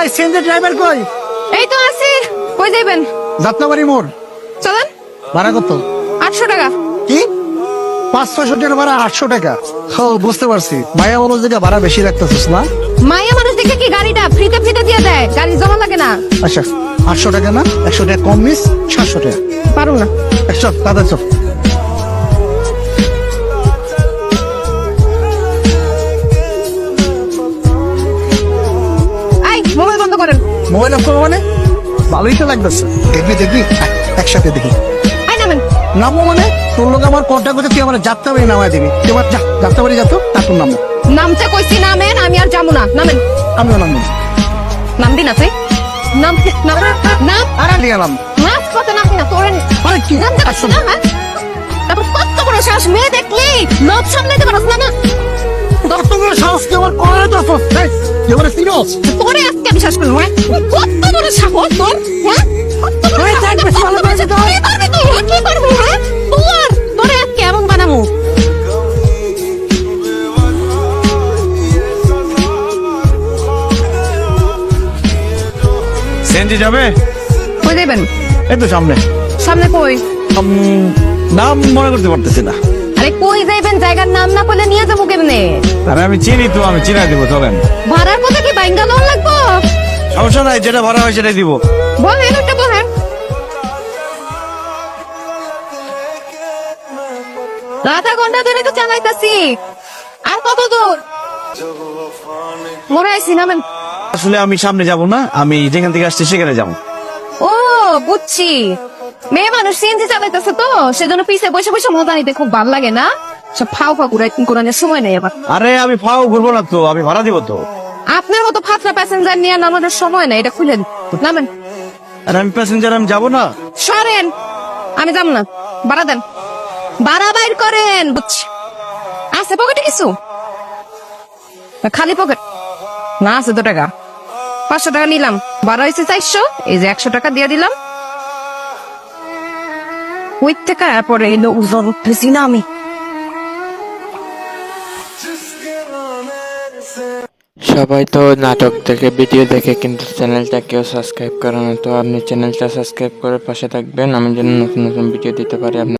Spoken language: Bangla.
ভাই সিএনজি ড্রাইভার কই? এই তো আছি। কই যাইবেন? যাত্রাবাড়ি মোড়। চলেন। ভাড়া কত? 800 টাকা। কি 500-600 টাকা ভাড়া? 800 টাকা? ও বুঝতে পারছি, মায়া মানুষ দেখে ভাড়া বেশি রাখতেছিস না? মাইয়া মানুষ দেখে কি গাড়িটা ফ্রিতে ফ্রিতে দিয়ে দেয়? গাড়ি জমা লাগে না। আচ্ছা 800 টাকা না, 100 টাকা কম মিস, 700 টাকা। পারুম না। চল দাদা চল। এই মোবাইল বন্ধ করেন। মোবাইল অফ করবো মানে? ভালোই তো লাগতেছে। দেখবি দেখবি, একসাথে দেখি। এই নামেন। নামো মানে? তোর লোক আমার কন্ট্যাক্ট করতে, তুই আমার যাত্রাবাড়ি নামায় দিবি। তুই আমার যাত্রাবাড়ি যা তো, তারপর নামো। নামতে কইছি নামেন, আমি আর যাবো না। নামেন। আমিও নামবো। নাম দিন আছে। নাম নাম নাম আরে লিয়ে নাম। নাচ কত নাম না তোরেন। আরে কি নাম দেখছ না? হ্যাঁ? তারপর কত বড় সাহস, মেয়ে দেখলি লোভ সামলাইতে পারছ না? কত বড় সাহস তুই আমার কলারে ধরছস? এই, তুই আমার সিরিয়াস? তোরে আজকে বিশ্বাস করবো, হ্যাঁ? কত বড় সাহস তোর, হ্যাঁ? কত বড় ওই থাক, বেশি ভালো করেছে তো। কি করবি তুই, হ্যাঁ? কি করবি, হ্যাঁ? তোরে আজকে এমন বানাবো। সিএনজি যাবে? কই যাইবেন? এই তো সামনে। সামনে কই? নাম মনে করতে পারতেছি না। আরে কই যাইবেন, জায়গার নাম না বলে নিয়ে যাবো কেমনে? আরে আমি চিনি তো, আমি চিনাই দিব, চলেন। ভাড়ার কথা কি বাইঙ্গা লোন লাগবো? সমস্যা নাই, যেটা ভাড়া হয় সেটাই দিব। বলেন ওটা বলেন। আধা ঘন্টা ধরে তো চালাইতাছি, আর কত দূর? মরে আইছি, নামেন। আসলে আমি সামনে যাব না, আমি যেখান থেকে আসছি সেখানে যাব। ও বুঝছি, মেয়ে মানুষ সিএনজি চালাইতেছে তো সেজন্য পিছে বসে বসে মজা নিতে খুব ভালো লাগে না? সব ফাও ফাও কোরআনের সময় নেই আবার। আরে আমি ফাও ঘুরবো না তো, আমি ভাড়া দিব তো। আপনার মতো ফাতরা প্যাসেঞ্জার নিয়ে নামানোর সময় নাই, এটা খুলে নামেন। আর আমি প্যাসেঞ্জার, আমি যাব না। সরেন, আমি যাব না। ভাড়া দেন, ভাড়া বাইর করেন। বুঝছি, আছে পকেটে কিছু? খালি পকেট না? আছে 2 টাকা, 500 টাকা নিলাম, ভাড়া হয়েছে 400, এই যে 100 টাকা দিয়ে দিলাম। ওই টাকা পরে এলো উজর উঠতেছি না আমি। সবাই তো নাটক দেখে, ভিডিও দেখে, কিন্তু চ্যানেলটা কেউ সাবস্ক্রাইব করে না। তো আপনি চ্যানেলটা সাবস্ক্রাইব করে পাশে থাকবেন, আমি যেন নতুন নতুন ভিডিও দিতে পারি আপনার।